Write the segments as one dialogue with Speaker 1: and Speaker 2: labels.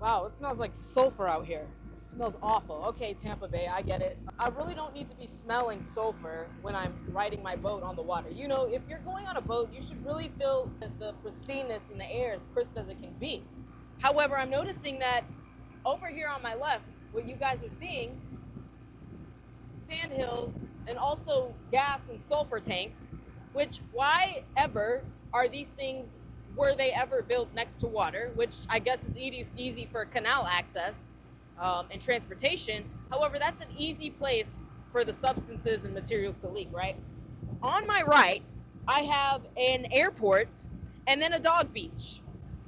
Speaker 1: Wow, it smells like sulfur out here. It smells awful. Okay, Tampa Bay, I get it. I really don't need to be smelling sulfur when I'm riding my boat on the water. You know, if you're going on a boat, you should really feel the pristineness in the air, as crisp as it can be. However, I'm noticing that over here on my left, what you guys are seeing, sand hills and also gas and sulfur tanks, which why ever are these things, were they ever built next to water, which I guess is easy for canal access and transportation. However, that's an easy place for the substances and materials to leak, right? On my right, I have an airport and then a dog beach.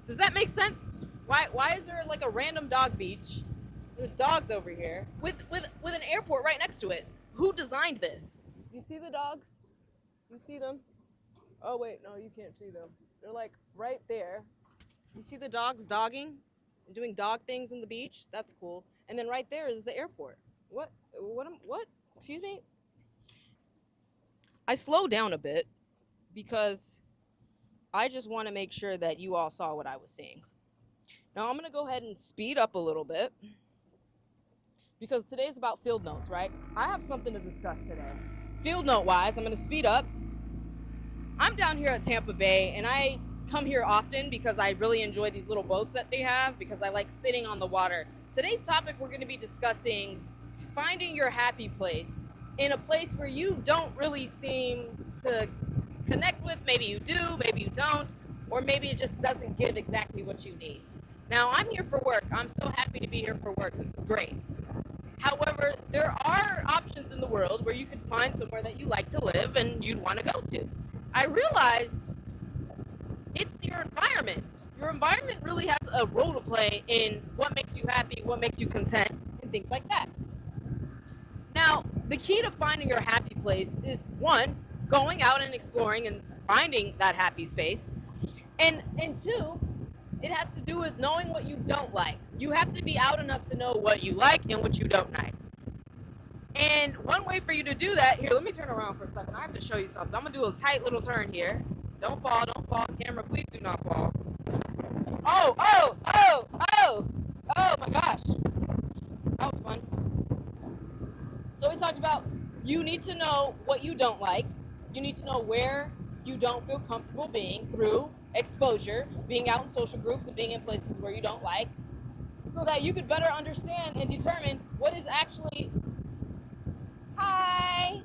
Speaker 1: Does that make sense? Why is there like a random dog beach? There's dogs over here with an airport right next to it. Who designed this? You see the dogs? You see them? Oh wait, no, you can't see them. They're like right there. You see the dogs dogging and doing dog things on the beach? That's cool. And then right there is the airport. What? What? Excuse me? I slowed down a bit because I just want to make sure that you all saw what I was seeing. Now I'm going to go ahead and speed up a little bit because today's about field notes, right? I have something to discuss today. Field note wise, I'm going to speed up. I'm down here at Tampa Bay and I come here often because I really enjoy these little boats that they have because I like sitting on the water. Today's topic, we're going to be discussing finding your happy place in a place where you don't really seem to connect with. Maybe you do, maybe you don't, or maybe it just doesn't give exactly what you need. Now, I'm here for work. I'm so happy to be here for work. This is great. However, there are options in the world where you can find somewhere that you like to live and you'd want to go to. I realize it's your environment. Your environment really has a role to play in what makes you happy, what makes you content, and things like that. Now, the key to finding your happy place is one, going out and exploring and finding that happy space. And two, it has to do with knowing what you don't like. You have to be out enough to know what you like and what you don't like. And one way for you to do that, here, let me turn around for a second. I have to show you something. I'm going to do a tight little turn here. Don't fall, don't fall. Camera, please do not fall. Oh my gosh. That was fun. So we talked about you need to know what you don't like. You need to know where you don't feel comfortable being through exposure, being out in social groups and being in places where you don't like, so that you could better understand and determine what is actually hi.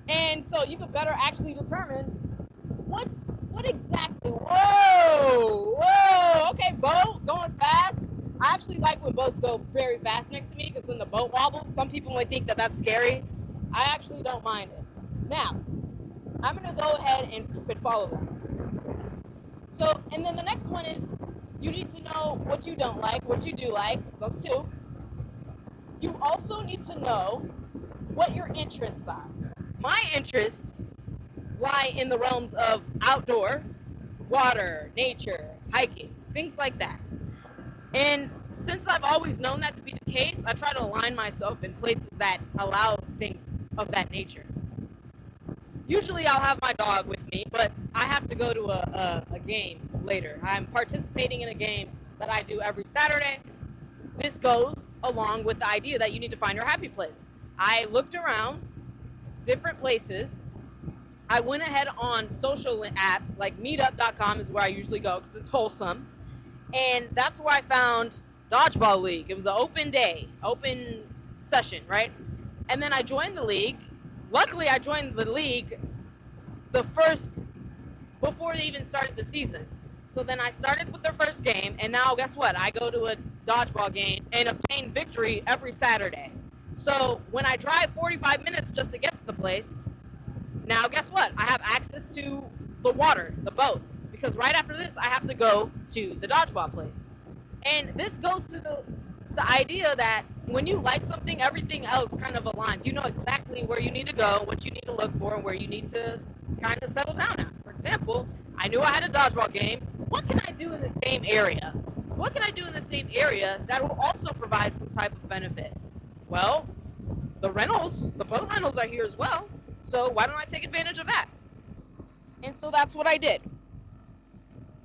Speaker 1: And so you could better actually determine what exactly. Whoa, okay, boat going fast. I actually like when boats go very fast next to me because then the boat wobbles. Some people might think that that's scary. I actually don't mind it. Now, I'm going to go ahead and follow that. So, and then the next one is you need to know what you don't like, what you do like, those two. You also need to know what your interests are. My interests lie in the realms of outdoor, water, nature, hiking, things like that. And since I've always known that to be the case, I try to align myself in places that allow things of that nature. Usually I'll have my dog with me, but I have to go to a game later. I'm participating in a game that I do every Saturday. This goes along with the idea that you need to find your happy place. I looked around different places. I went ahead on social apps like meetup.com is where I usually go because it's wholesome. And that's where I found Dodgeball League. It was an open day, open session, right? And then I joined the league. Luckily, I joined the league before they even started the season. So then I started with their first game, and now guess what? I go to a dodgeball game and obtain victory every Saturday. So when I drive 45 minutes just to get to the place, now guess what? I have access to the water, the boat, because right after this, I have to go to the dodgeball place. And this goes to the idea that when you like something, everything else kind of aligns. You know exactly where you need to go, what you need to look for, and where you need to kind of settle down at. For example, I knew I had a dodgeball game. What can I do in the same area? What can I do in the same area that will also provide some type of benefit? Well, the boat rentals are here as well. So why don't I take advantage of that? And so that's what I did.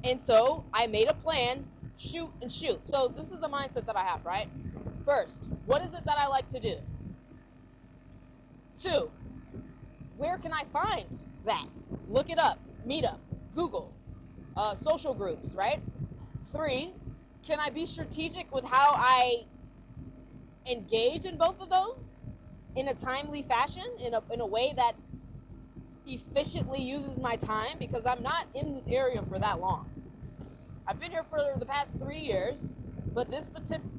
Speaker 1: And so I made a plan shoot and shoot. So this is the mindset that I have, right? First, what is it that I like to do? 2, where can I find that? Look it up, Meetup, Google, social groups, right? 3, can I be strategic with how I engage in both of those in a timely fashion, in a way that efficiently uses my time, because I'm not in this area for that long. I've been here for the past 3 years, but this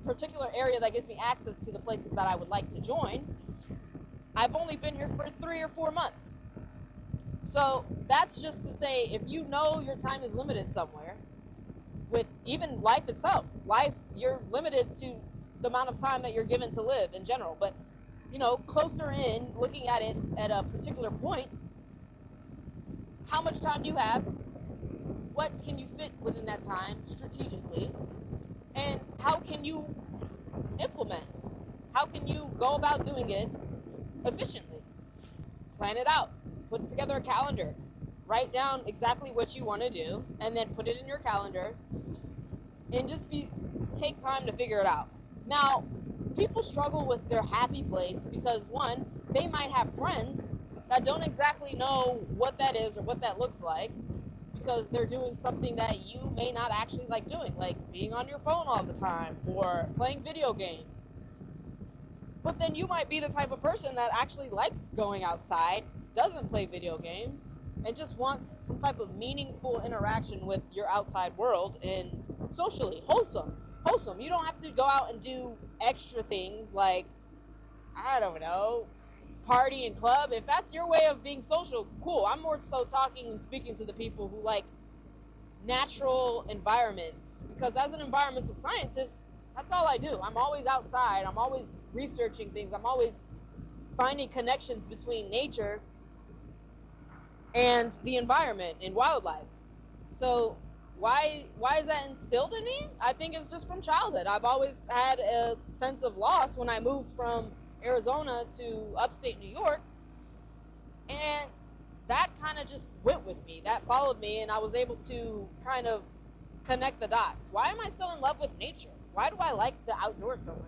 Speaker 1: particular area that gives me access to the places that I would like to join, I've only been here for 3 or 4 months. So that's just to say, if you know your time is limited somewhere, with even life itself, you're limited to the amount of time that you're given to live in general. But, closer in, looking at it at a particular point, how much time do you have? What can you fit within that time strategically? And how can you implement? How can you go about doing it efficiently? Plan it out. Put together a calendar. Write down exactly what you want to do, and then put it in your calendar, and just take time to figure it out. Now, people struggle with their happy place because, one, they might have friends that don't exactly know what that is or what that looks like, because they're doing something that you may not actually like doing, like being on your phone all the time or playing video games. But then you might be the type of person that actually likes going outside, doesn't play video games, and just wants some type of meaningful interaction with your outside world, and socially wholesome. You don't have to go out and do extra things like, I don't know, party and club. If that's your way of being social, cool. I'm more so talking and speaking to the people who like natural environments, because as an environmental scientist, that's all I do. I'm always outside. I'm always researching things. I'm always finding connections between nature and the environment and wildlife. So why is that instilled in me? I think it's just from childhood. I've always had a sense of loss when I moved from Arizona to upstate New York, and that kind of just went with me. That followed me, and I was able to kind of connect the dots. Why am I so in love with nature? Why do I like the outdoors so much?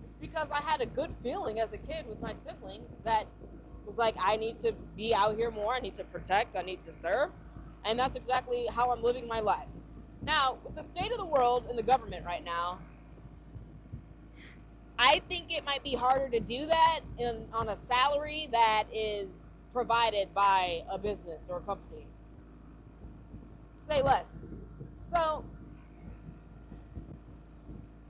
Speaker 1: It's because I had a good feeling as a kid with my siblings that was like, I need to be out here more, I need to protect, I need to serve, and that's exactly how I'm living my life. Now, with the state of the world and the government right now, I think it might be harder to do that on a salary that is provided by a business or a company. Say less. So,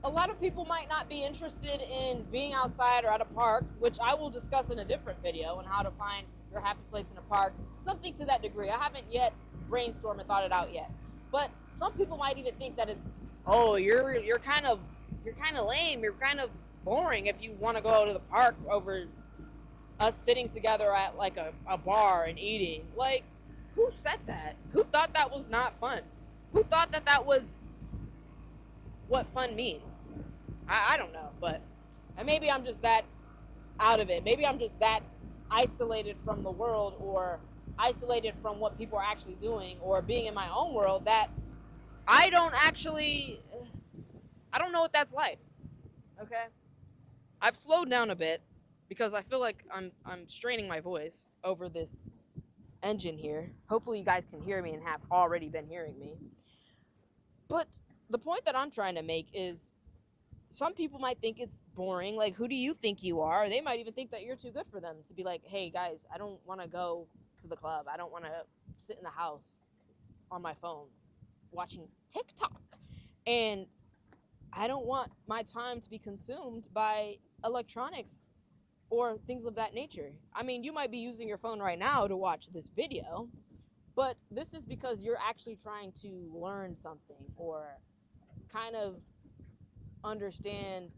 Speaker 1: a lot of people might not be interested in being outside or at a park, which I will discuss in a different video on how to find your happy place in a park, something to that degree. I haven't yet brainstormed and thought it out yet. But some people might even think that it's, oh, you're kind of lame, you're kind of boring if you want to go to the park over us sitting together at like a bar and eating. Like, who said that? Who thought that was not fun? Who thought that was what fun means? I don't know, but maybe I'm just that out of it. Maybe I'm just that isolated from the world, or isolated from what people are actually doing, or being in my own world, that I don't know what that's like. Okay? I've slowed down a bit because I feel like I'm straining my voice over this engine here. Hopefully you guys can hear me and have already been hearing me. But the point that I'm trying to make is, some people might think it's boring. Like, who do you think you are? They might even think that you're too good for them to be like, hey guys, I don't want to go to the club. I don't want to sit in the house on my phone watching TikTok. And I don't want my time to be consumed by electronics or things of that nature. I mean, you might be using your phone right now to watch this video, but this is because you're actually trying to learn something, or kind of understand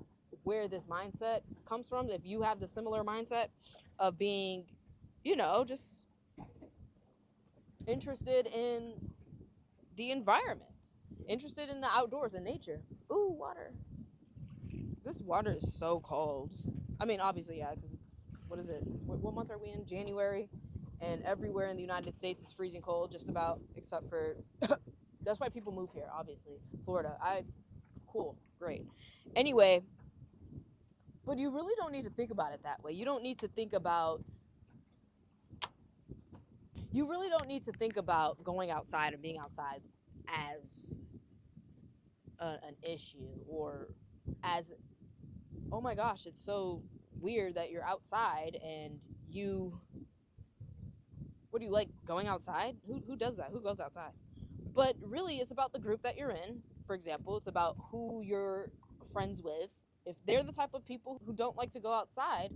Speaker 1: where this mindset comes from. If you have the similar mindset of being, just interested in the environment, interested in the outdoors and nature. Ooh, water. This water is so cold. I mean, obviously, yeah, because it's, what is it? What month are we in? January. And everywhere in the United States is freezing cold, just about, except for That's why people move here, obviously. Florida. Cool, great. Anyway, but you really don't need to think about it that way. You don't need to think about you really don't need to think about going outside or being outside as an issue, or as, oh my gosh, it's so weird that you're outside and you, what do you like, going outside? Who does that? Who goes outside? But really, it's about the group that you're in. For example, it's about who you're friends with. If they're the type of people who don't like to go outside,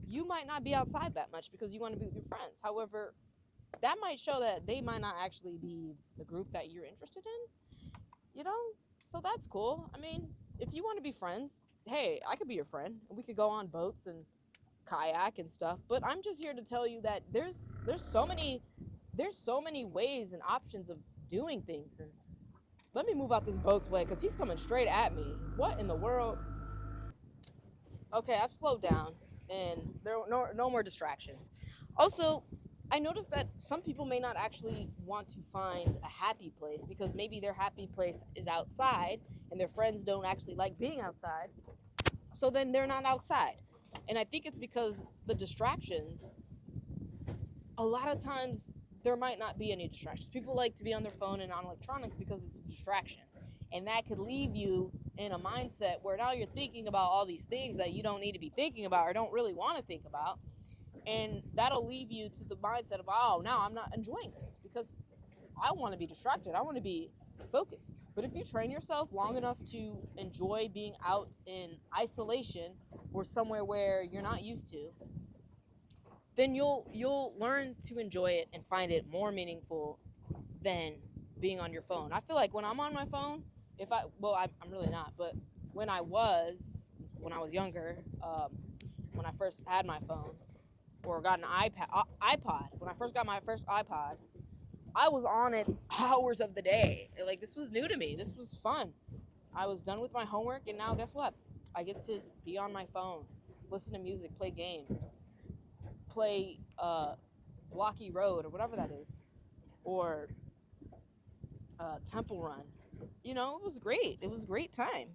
Speaker 1: you might not be outside that much because you want to be with your friends. However, that might show that they might not actually be the group that you're interested in, you know? So that's cool. I mean, if you want to be friends, hey, I could be your friend. We could go on boats and kayak and stuff. But I'm just here to tell you that there's so many ways and options of doing things. And let me move out this boat's way because he's coming straight at me. What in the world? Okay, I've slowed down and there are no more distractions. Also, I noticed that some people may not actually want to find a happy place because maybe their happy place is outside and their friends don't actually like being outside. So then they're not outside. And I think it's because the distractions, a lot of times there might not be any distractions. People like to be on their phone and on electronics because it's a distraction. And that could leave you in a mindset where now you're thinking about all these things that you don't need to be thinking about or don't really want to think about. And that'll leave you to the mindset of, oh, now I'm not enjoying this because I want to be distracted. I want to be focused. But if you train yourself long enough to enjoy being out in isolation or somewhere where you're not used to, then you'll learn to enjoy it and find it more meaningful than being on your phone. I feel like when I'm on my phone, I'm really not, but when I was younger, when I first had my phone or got an iPod, when I first got my first iPod, I was on it hours of the day. Like, this was new to me. This was fun. I was done with my homework, and now guess what? I get to be on my phone, listen to music, play games, play Blocky Road or whatever that is, or Temple Run. You know, it was great. It was a great time.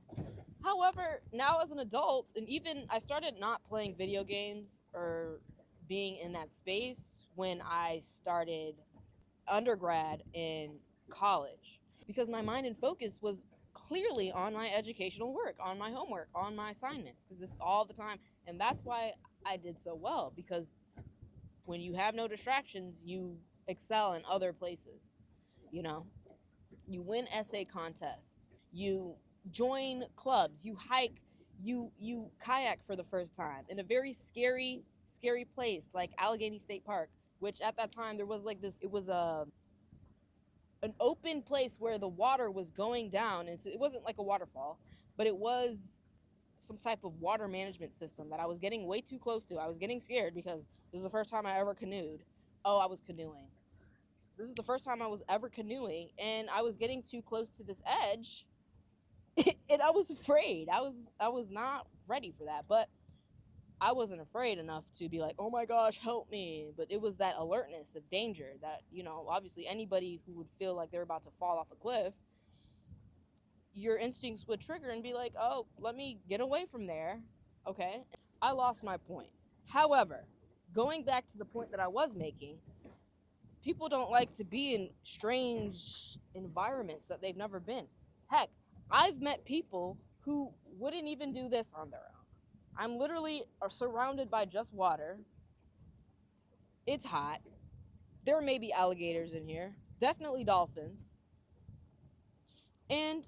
Speaker 1: However, now as an adult, and even I started not playing video games or being in that space when I started undergrad in college because my mind and focus was clearly on my educational work, on my homework, on my assignments, because it's all the time. And that's why I did so well, because when you have no distractions, you excel in other places. You know, you win essay contests, you join clubs, you hike, you kayak for the first time in a very scary place like Allegheny State Park, which at that time there was like this, it was an open place where the water was going down, and so it wasn't like a waterfall, but it was some type of water management system that I was getting way too close to. I was getting scared because this was the first time I ever canoed. Oh, I was canoeing. This is the first time I was ever canoeing, and I was getting too close to this edge, and I was afraid. I was not ready for that, but I wasn't afraid enough to be like, oh my gosh, help me. But it was that alertness of danger that, you know, obviously anybody who would feel like they're about to fall off a cliff, your instincts would trigger and be like, oh, let me get away from there. Okay. I lost my point. However, going back to the point that I was making, people don't like to be in strange environments that they've never been. Heck, I've met people who wouldn't even do this on their own. I'm literally surrounded by just water. It's hot. There may be alligators in here, definitely dolphins. And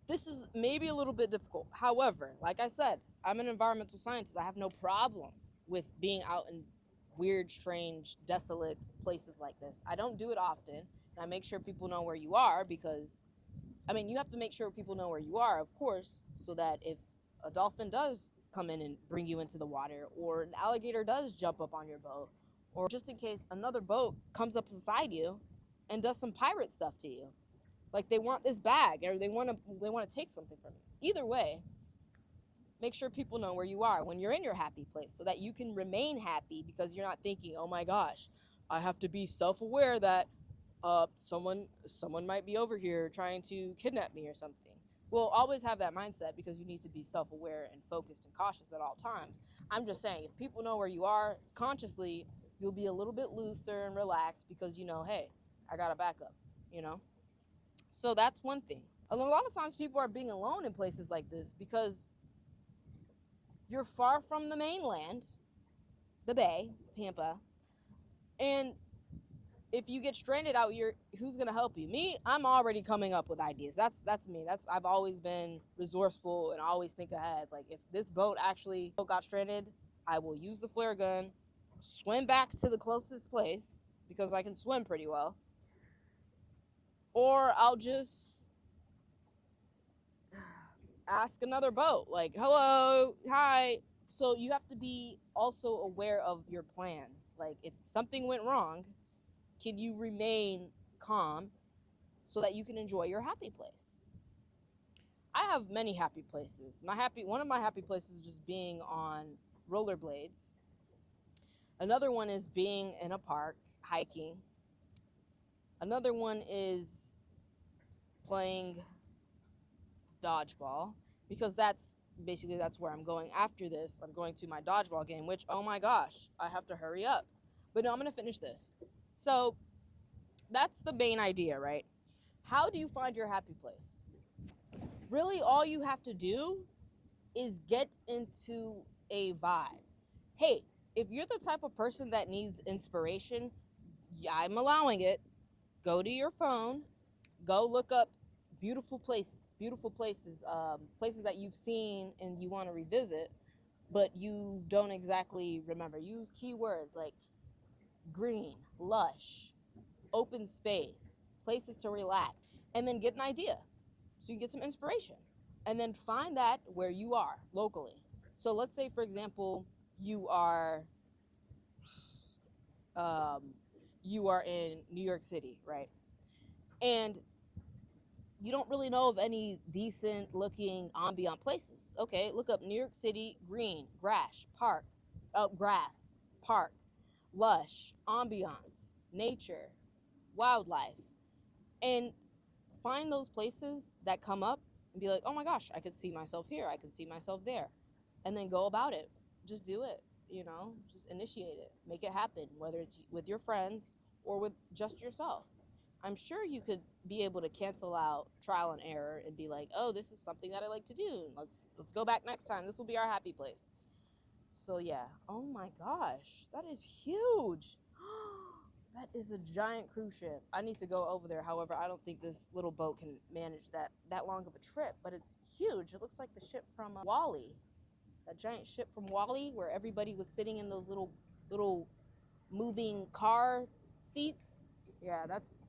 Speaker 1: this is maybe a little bit difficult. However, like I said, I'm an environmental scientist. I have no problem with being out in weird, strange, desolate places like this. I don't do it often. And I make sure people know where you are because, I mean, you have to make sure people know where you are, of course, so that if a dolphin does come in and bring you into the water, or an alligator does jump up on your boat, or just in case another boat comes up beside you and does some pirate stuff to you, like they want this bag or they want to take something from you. Either way, make sure people know where you are when you're in your happy place so that you can remain happy, because you're not thinking, oh my gosh, I have to be self-aware that someone might be over here trying to kidnap me or something. Well, always have that mindset because you need to be self-aware and focused and cautious at all times. I'm just saying, if people know where you are consciously, you'll be a little bit looser and relaxed because you know, hey, I got a backup, you know? So that's one thing. A lot of times people are being alone in places like this because you're far from the mainland, the Bay, Tampa, and if you get stranded out here, who's gonna help you? Me, I'm already coming up with ideas. That's me. I've always been resourceful and always think ahead. Like if this boat actually got stranded, I will use the flare gun, swim back to the closest place because I can swim pretty well, or I'll just ask another boat. Like, hello, hi. So you have to be also aware of your plans. Like if something went wrong, can you remain calm so that you can enjoy your happy place? I have many happy places. One of my happy places is just being on rollerblades. Another one is being in a park, hiking. Another one is playing dodgeball because that's where I'm going after this. I'm going to my dodgeball game, which, oh my gosh, I have to hurry up. But no, I'm going to finish this. So that's the main idea, right? How do you find your happy place? Really, all you have to do is get into a vibe. Hey, if you're the type of person that needs inspiration, yeah, I'm allowing it. Go to your phone, go look up beautiful places, places that you've seen and you want to revisit, but you don't exactly remember. Use keywords like green, lush, open space, places to relax, and then get an idea so you get some inspiration. And then find that where you are locally. So let's say, for example, you are um, in New York City, right? And you don't really know of any decent looking ambient places. Okay, look up New York City green, grass, park, lush, ambiance, nature, wildlife, and find those places that come up and be like, oh my gosh, I could see myself here, I could see myself there, and then go about it. Just do it, just initiate it, make it happen, whether it's with your friends or with just yourself. I'm sure you could be able to cancel out trial and error and be like, oh, this is something that I like to do. Let's go back next time. This will be our happy place. So yeah. Oh my gosh, that is huge. That is a giant cruise ship. I need to go over there. However, I don't think this little boat can manage that long of a trip, but it's huge. It looks like the ship from Wall-E. That giant ship from Wall-E where everybody was sitting in those little moving car seats. Yeah, that's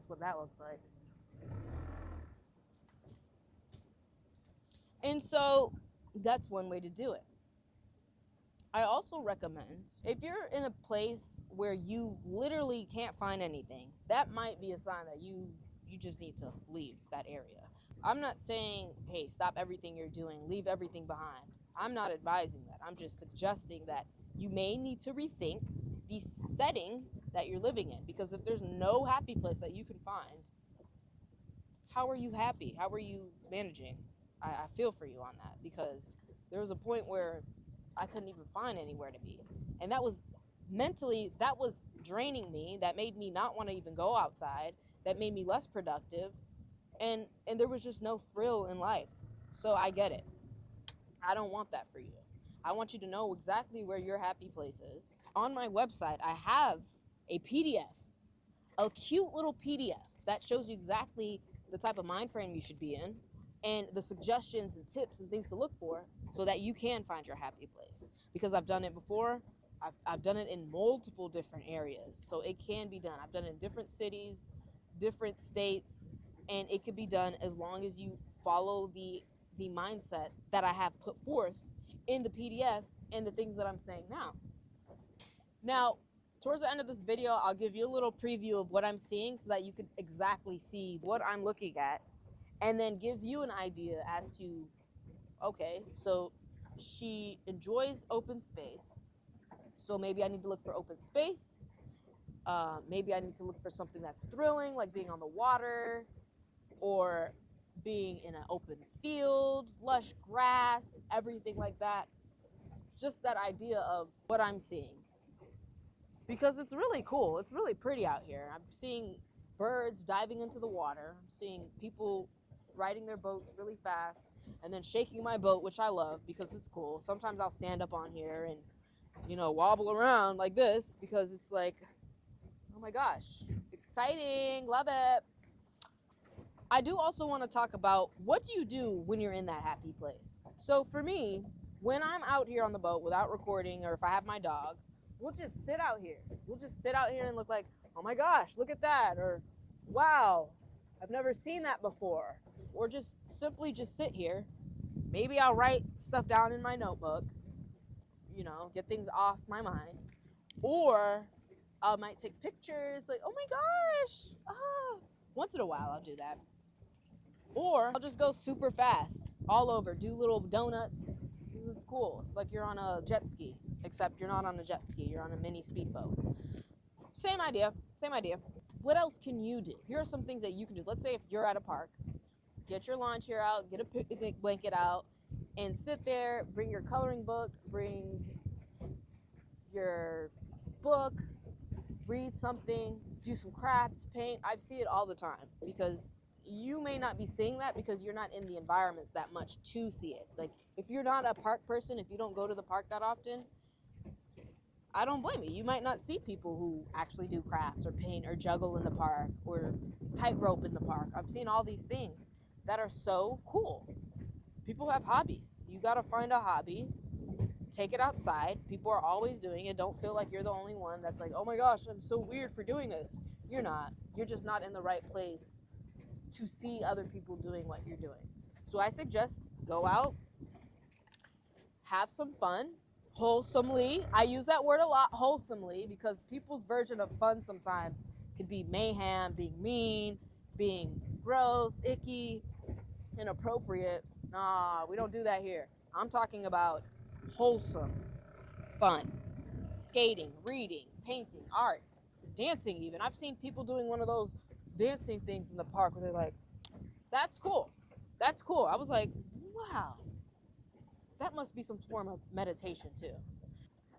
Speaker 1: what that looks like. And so that's one way to do it. I also recommend if you're in a place where you literally can't find anything, that might be a sign that you just need to leave that area. I'm not saying, hey, stop everything you're doing, leave everything behind. I'm not advising that. I'm just suggesting that you may need to rethink the setting that you're living in, because if there's no happy place that you can find, how are you happy? How are you managing? I feel for you on that, because there was a point where I couldn't even find anywhere to be. And that was mentally, that was draining me. That made me not want to even go outside. That made me less productive. And there was just no thrill in life. So I get it. I don't want that for you. I want you to know exactly where your happy place is. On my website, I have a PDF, a cute little PDF that shows you exactly the type of mind frame you should be in and the suggestions and tips and things to look for so that you can find your happy place. Because I've done it before. I've done it in multiple different areas. So it can be done. I've done it in different cities, different states, and it could be done as long as you follow the mindset that I have put forth in the PDF and the things that I'm saying now. Now, towards the end of this video, I'll give you a little preview of what I'm seeing so that you can exactly see what I'm looking at, and then give you an idea as to, okay, so she enjoys open space, so maybe I need to look for open space, Maybe I need to look for something that's thrilling, like being on the water or being in an open field, lush grass, everything like that. Just that idea of what I'm seeing. Because it's really cool. It's really pretty out here. I'm seeing birds diving into the water. I'm seeing people riding their boats really fast and then shaking my boat, which I love because it's cool. Sometimes I'll stand up on here and, wobble around like this because it's like, oh my gosh, exciting, love it. I do also want to talk about what do you do when you're in that happy place. So for me, when I'm out here on the boat without recording or if I have my dog, we'll just sit out here. We'll just sit out here and look like, oh my gosh, look at that. Or wow, I've never seen that before. Or just simply just sit here. Maybe I'll write stuff down in my notebook, get things off my mind. Or I might take pictures like, oh my gosh. Once in a while I'll do that. Or I'll just go super fast all over, do little donuts. It's cool. It's like you're on a jet ski, except you're not on a jet ski. You're on a mini speedboat. Same idea. What else can you do? Here are some things that you can do. Let's say if you're at a park, get your lawn chair out, get a picnic blanket out, and sit there, bring your coloring book, bring your book, read something, do some crafts, paint. I see it all the time because you may not be seeing that because you're not in the environments that much to see it. Like if you're not a park person, if you don't go to the park that often, I don't blame you. You might not see people who actually do crafts or paint or juggle in the park or tightrope in the park. I've seen all these things that are so cool. People have hobbies. You got to find a hobby, take it outside. People are always doing it. Don't feel like you're the only one that's like, oh my gosh, I'm so weird for doing this. You're not. You're just not in the right place to see other people doing what you're doing. So I suggest go out, have some fun, wholesomely. I use that word a lot, wholesomely, because people's version of fun sometimes could be mayhem, being mean, being gross, icky, inappropriate. Nah, we don't do that here. I'm talking about wholesome fun. Skating, reading, painting, art, dancing even. I've seen people doing one of those dancing things in the park where they're like, that's cool. That's cool. I was like, wow. That must be some form of meditation too.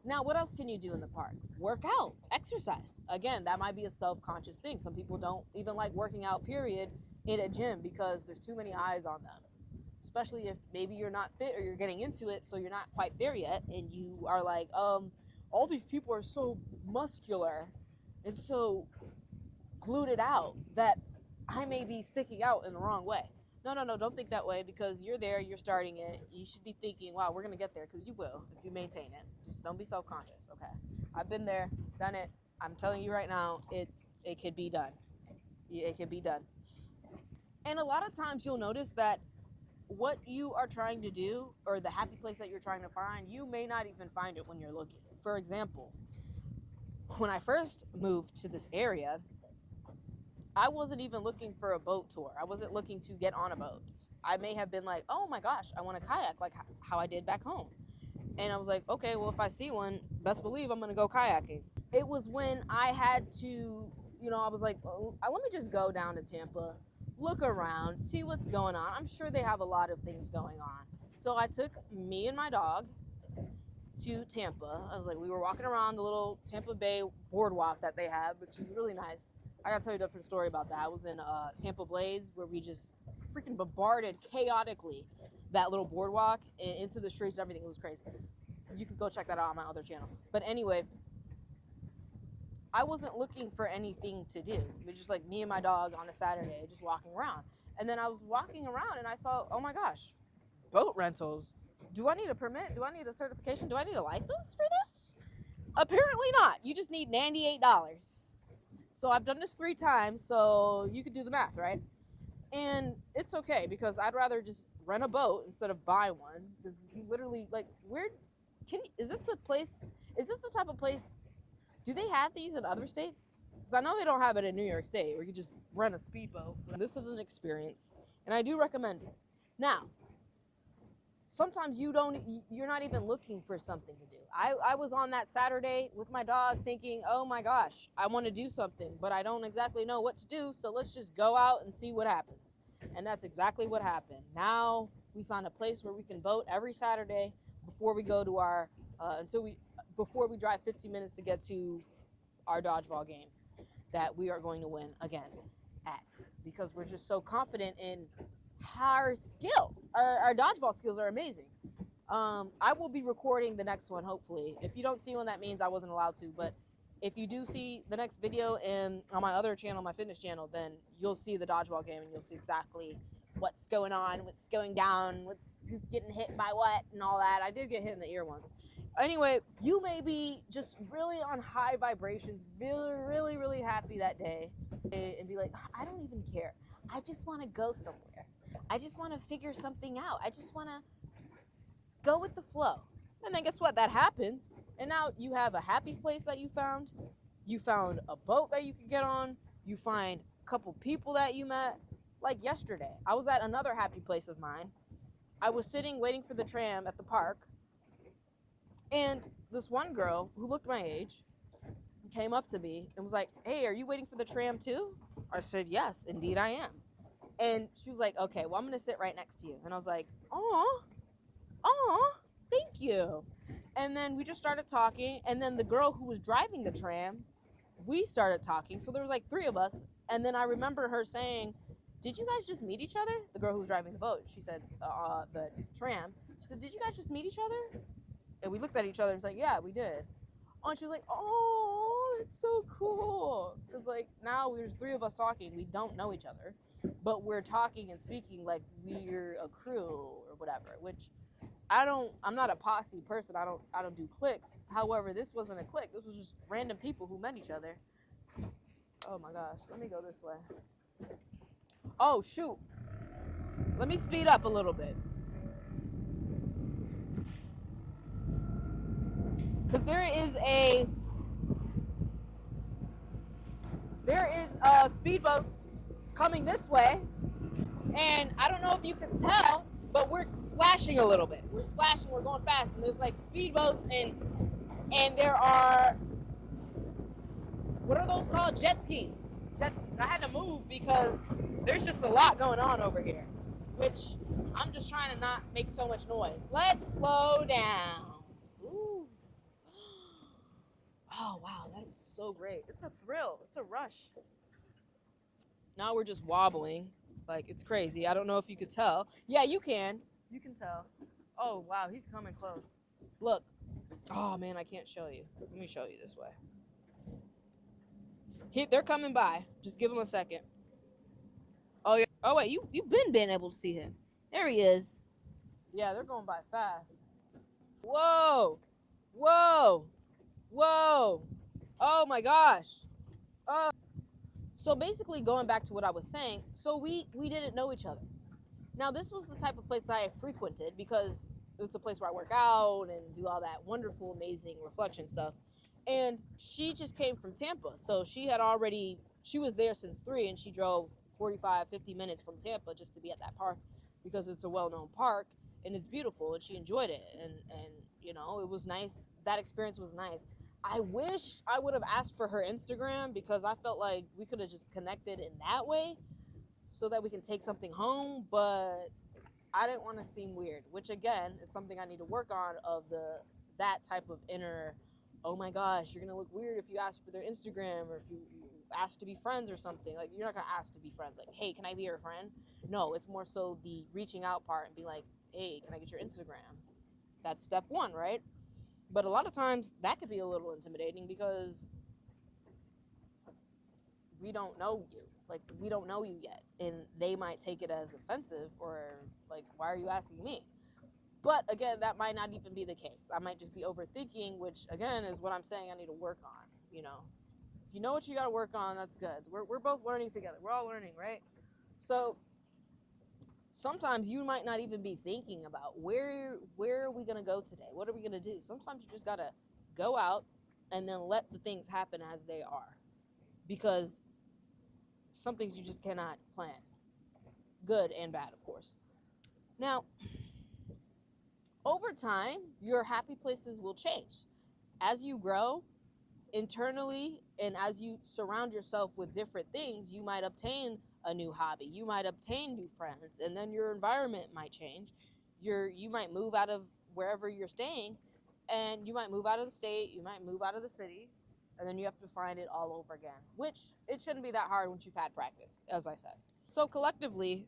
Speaker 1: Now, what else can you do in the park? Work out, exercise. Again, that might be a self-conscious thing. Some people don't even like working out, period, in a gym because there's too many eyes on them. Especially if maybe you're not fit or you're getting into it, so you're not quite there yet, and you are like, all these people are so muscular and so glued out that I may be sticking out in the wrong way. No, don't think that way because you're there, you're starting it. You should be thinking, wow, we're going to get there because you will if you maintain it. Just don't be self-conscious, okay? I've been there, done it. I'm telling you right now, it could be done. It could be done. And a lot of times you'll notice that what you are trying to do or the happy place that you're trying to find, you may not even find it when you're looking. For example, when I first moved to this area, I wasn't even looking for a boat tour. I wasn't looking to get on a boat. I may have been like, oh my gosh, I want a kayak like how I did back home. And I was like, okay, well, if I see one, best believe I'm going to go kayaking. It was when I had to, I was like, oh, let me just go down to Tampa, look around, see what's going on. I'm sure they have a lot of things going on. So I took me and my dog to Tampa. I was like, we were walking around the little Tampa Bay boardwalk that they have, which is really nice. I gotta tell you a different story about that. I was in Tampa Blades where we just freaking bombarded chaotically that little boardwalk into the streets and everything. It was crazy. You could go check that out on my other channel. But anyway, I wasn't looking for anything to do. It was just like me and my dog on a Saturday just walking around. And then I was walking around and I saw, oh my gosh, boat rentals. Do I need a permit? Do I need a certification? Do I need a license for this? Apparently not. You just need $98. So I've done this 3 times, so you could do the math, right? And it's okay because I'd rather just rent a boat instead of buy one. Because you literally, like, is this the place, is this the type of place, do they have these in other states? Because I know they don't have it in New York State where you just rent a speedboat. This is an experience, and I do recommend it. Now, sometimes you're not even looking for something to do. I was on that Saturday with my dog thinking, oh my gosh, I want to do something, but I don't exactly know what to do, so let's just go out and see what happens. And that's exactly what happened. Now we found a place where we can boat every Saturday before we go to our before we drive 15 minutes to get to our dodgeball game that we are going to win again at, because we're just so confident in our skills. Our dodgeball skills are amazing. I will be recording the next one, hopefully. If you don't see one, that means I wasn't allowed to. But if you do see the next video on my other channel, my fitness channel, then you'll see the dodgeball game and you'll see exactly what's going on, what's going down, who's getting hit by what and all that. I did get hit in the ear once. Anyway, you may be just really on high vibrations, really, really, really happy that day, and be like, I don't even care. I just want to go somewhere. I just want to figure something out. I just want to go with the flow. And then guess what? That happens. And now you have a happy place that you found. You found a boat that you could get on. You find a couple people that you met. Like yesterday, I was at another happy place of mine. I was sitting waiting for the tram at the park. And this one girl who looked my age came up to me and was like, hey, are you waiting for the tram too? I said, yes, indeed I am. And she was like, okay, well, I'm going to sit right next to you. And I was like, oh, thank you. And then we just started talking. And then the girl who was driving the tram, we started talking. So there was like 3 of us. And then I remember her saying, did you guys just meet each other? The girl who was driving the boat. She said, the tram. She said, did you guys just meet each other? And we looked at each other and was like, yeah, we did. Oh, and she was like, oh, it's so cool. Because, like, now there's 3 of us talking. We don't know each other. But we're talking and speaking like we're a crew or whatever, which I'm not a posse person. I don't do cliques. However, this wasn't a clique. This was just random people who met each other. Oh, my gosh. Let me go this way. Oh, shoot. Let me speed up a little bit. Because there is speedboats coming this way, and I don't know if you can tell, but we're splashing a little bit. We're splashing, we're going fast, and there's like speedboats, and there are, what are those called? Jet skis. Jet skis. I had to move because there's just a lot going on over here, which I'm just trying to not make so much noise. Let's slow down. Ooh. Oh, wow, that was so great. It's a thrill. It's a rush. Now we're just wobbling. Like, it's crazy. I don't know if you could tell. Yeah, you can. You can tell. Oh, wow, he's coming close. Look. Oh, man, I can't show you. Let me show you this way. They're coming by. Just give them a second. Oh, yeah. Oh, wait, you've been able to see him. There he is. Yeah, they're going by fast. Whoa. Whoa. Whoa. Oh, my gosh. Oh. So basically, going back to what I was saying, so we didn't know each other. Now, this was the type of place that I frequented because it's a place where I work out and do all that wonderful, amazing reflection stuff. And she just came from Tampa. So she was there since 3, and she drove 45, 50 minutes from Tampa just to be at that park because it's a well-known park and it's beautiful, and she enjoyed it. And you know, it was nice. That experience was nice. I wish I would have asked for her Instagram because I felt like we could have just connected in that way so that we can take something home, but I didn't want to seem weird, which again is something I need to work on, of that type of inner, oh my gosh, you're going to look weird if you ask for their Instagram or if you ask to be friends or something. Like, you're not going to ask to be friends. Like, hey, can I be your friend? No, it's more so the reaching out part and be like, hey, can I get your Instagram? That's step 1, right? But a lot of times that could be a little intimidating because we don't know you. Like, we don't know you yet. And they might take it as offensive or like, why are you asking me? But again, that might not even be the case. I might just be overthinking, which again is what I'm saying I need to work on. You know, if you know what you got to work on, that's good. We're both learning together. We're all learning, right? So sometimes you might not even be thinking about where are we going to go today? What are we going to do? Sometimes you just got to go out and then let the things happen as they are, because some things you just cannot plan, good and bad, of course. Now, time, your happy places will change. As you grow internally and as you surround yourself with different things, you might obtain a new hobby, you might obtain new friends, and then your environment might change. You might move out of wherever you're staying, and you might move out of the state, you might move out of the city, and then you have to find it all over again, which it shouldn't be that hard once you've had practice, as I said. So collectively,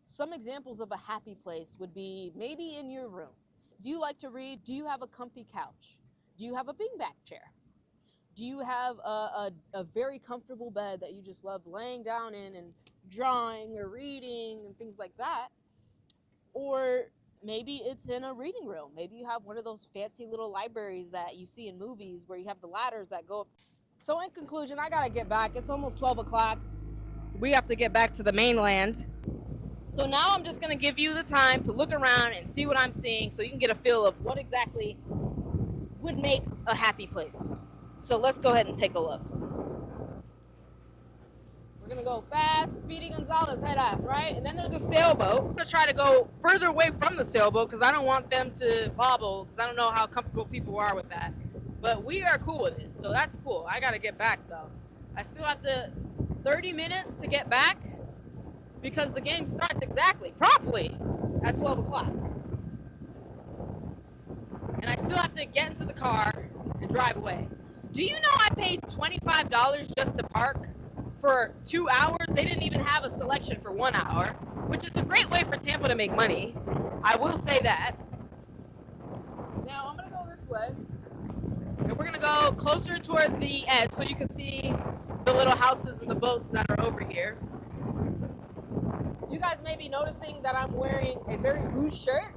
Speaker 1: some examples of a happy place would be maybe in your room. Do you like to read? Do you have a comfy couch? Do you have a beanbag chair? Do you have a very comfortable bed that you just love laying down in and drawing or reading and things like that? Or maybe it's in a reading room. Maybe you have one of those fancy little libraries that you see in movies where you have the ladders that go up. So in conclusion, I gotta get back. It's almost 12 o'clock. We have to get back to the mainland. So now I'm just gonna give you the time to look around and see what I'm seeing so you can get a feel of what exactly would make a happy place. So let's go ahead and take a look. We're gonna go fast, Speedy Gonzalez, head ass, right? And then there's a sailboat. I'm gonna try to go further away from the sailboat because I don't want them to bobble because I don't know how comfortable people are with that. But we are cool with it, so that's cool. I gotta get back though. I still have 30 minutes to get back because the game starts promptly at 12 o'clock. And I still have to get into the car and drive away. Do you know I paid $25 just to park for 2 hours? They didn't even have a selection for 1 hour, which is a great way for Tampa to make money. I will say that. Now I'm gonna go this way, and we're gonna go closer toward the edge so you can see the little houses and the boats that are over here. You guys may be noticing that I'm wearing a very loose shirt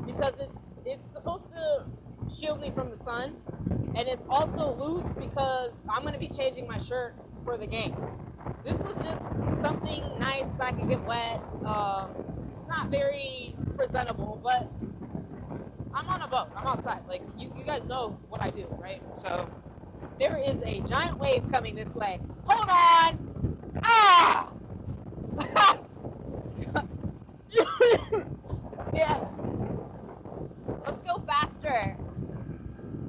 Speaker 1: because it's supposed to shield me from the sun, and it's also loose because I'm going to be changing my shirt for the game. This was just something nice that I could get wet. It's not very presentable, but I'm on a boat. I'm outside. Like, you guys know what I do, right? So there is a giant wave coming this way. Hold on! Ah! Yes. Let's go faster.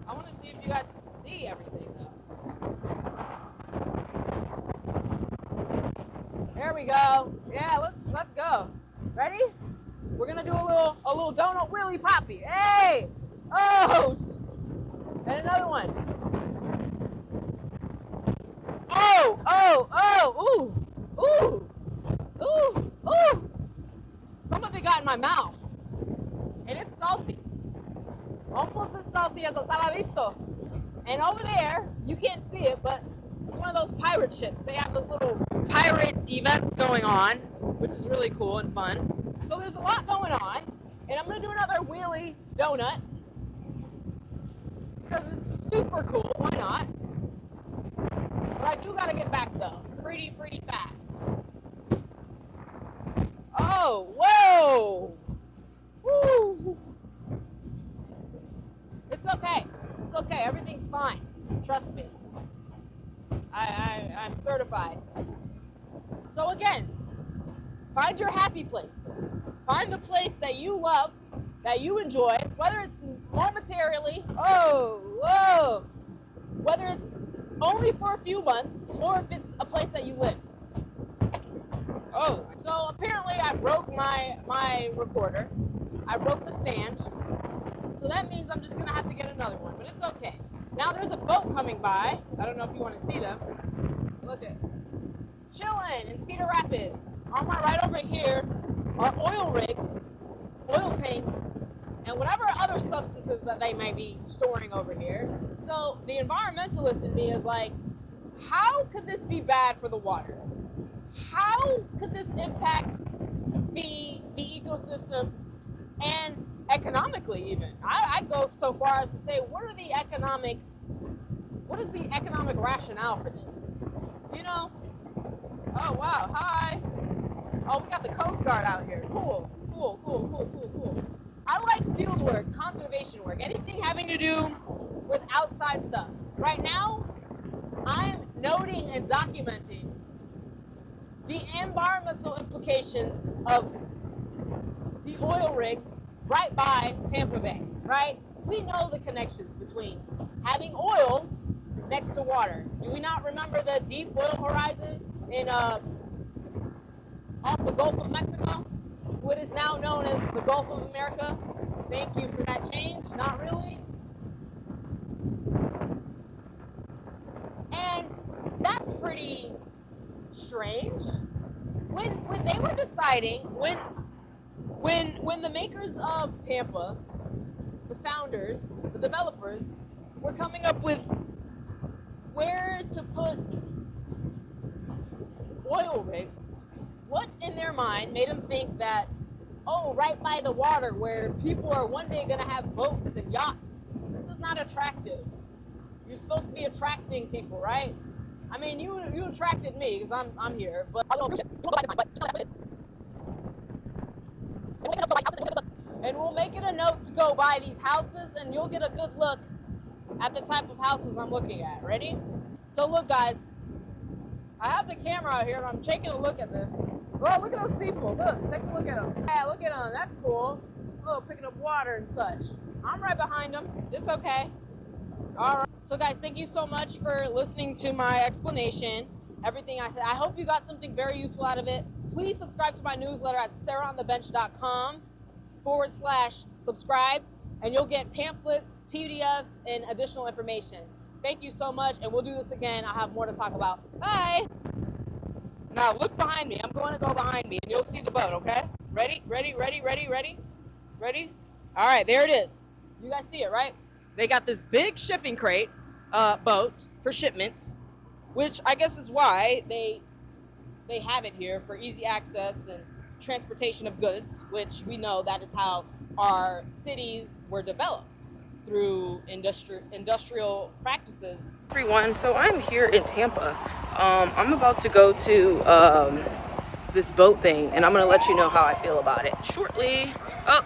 Speaker 1: I want to see if you guys can see everything though. There we go. Yeah, let's go. Ready? We're gonna do a little donut wheelie poppy. Hey! Oh! And another one. Oh! Oh! Oh! Ooh! Ooh! Ooh! Ooh! Some of it got in my mouth. And it's salty. Almost as salty as a saladito. And over there, you can't see it, but it's one of those pirate ships. They have those little pirate events going on, which is really cool and fun. So there's a lot going on. And I'm going to do another wheelie donut. Because it's super cool. Why not? But I do got to get back, though. Pretty fast. Oh, whoa! Woo! It's okay. It's okay. Everything's fine. Trust me. I'm certified. So again, find your happy place. Find the place that you love, that you enjoy, whether it's momentarily, whether it's only for a few months, or if it's a place that you live. Oh, so apparently I broke my recorder. I broke the stand. So that means I'm just going to have to get another one, but it's okay. Now there's a boat coming by. I don't know if you want to see them. Look at chilling in Cedar Rapids. On my right over here are oil rigs, oil tanks, and whatever other substances that they may be storing over here. So the environmentalist in me is like, how could this be bad for the water? How could this impact the ecosystem and economically even? I'd go so far as to say, what is the economic rationale for this? You know? Oh, wow. Hi. Oh, we got the Coast Guard out here. Cool. I like field work, conservation work, anything having to do with outside stuff. Right now, I'm noting and documenting the environmental implications of the oil rigs right by Tampa Bay, right? We know the connections between having oil next to water. Do we not remember the deep oil horizon in off the Gulf of Mexico? What is now known as the Gulf of America? Thank you for that change. Not really. And that's pretty strange. When they were deciding, when the makers of Tampa, the founders, the developers, were coming up with where to put oil rigs, what in their mind made them think that, oh, right by the water where people are one day going to have boats and yachts? This is not attractive. You're supposed to be attracting people, right? I mean, you attracted me because I'm here, but and we'll make it a note to go by these houses, and you'll get a good look at the type of houses I'm looking at. Ready? So look, guys, I have the camera out here, and I'm taking a look at this. Oh, look at those people. Look, take a look at them. Yeah, look at them. That's cool. Look, picking up water and such. I'm right behind them. It's okay. All right. So guys, thank you so much for listening to my explanation, everything I said. I hope you got something very useful out of it. Please subscribe to my newsletter at terraonthebench.com/subscribe, and you'll get pamphlets, PDFs, and additional information. Thank you so much, and we'll do this again. I'll have more to talk about. Bye. Now look behind me. I'm going to go behind me, and you'll see the boat, okay? Ready? Ready, ready, ready, ready? Ready? All right, there it is. You guys see it, right? They got this big shipping crate boat for shipments, which I guess is why they have it here for easy access and transportation of goods, which we know that is how our cities were developed, through industrial practices. Everyone, so I'm here in Tampa. I'm about to go to this boat thing, and I'm going to let you know how I feel about it shortly. Oh.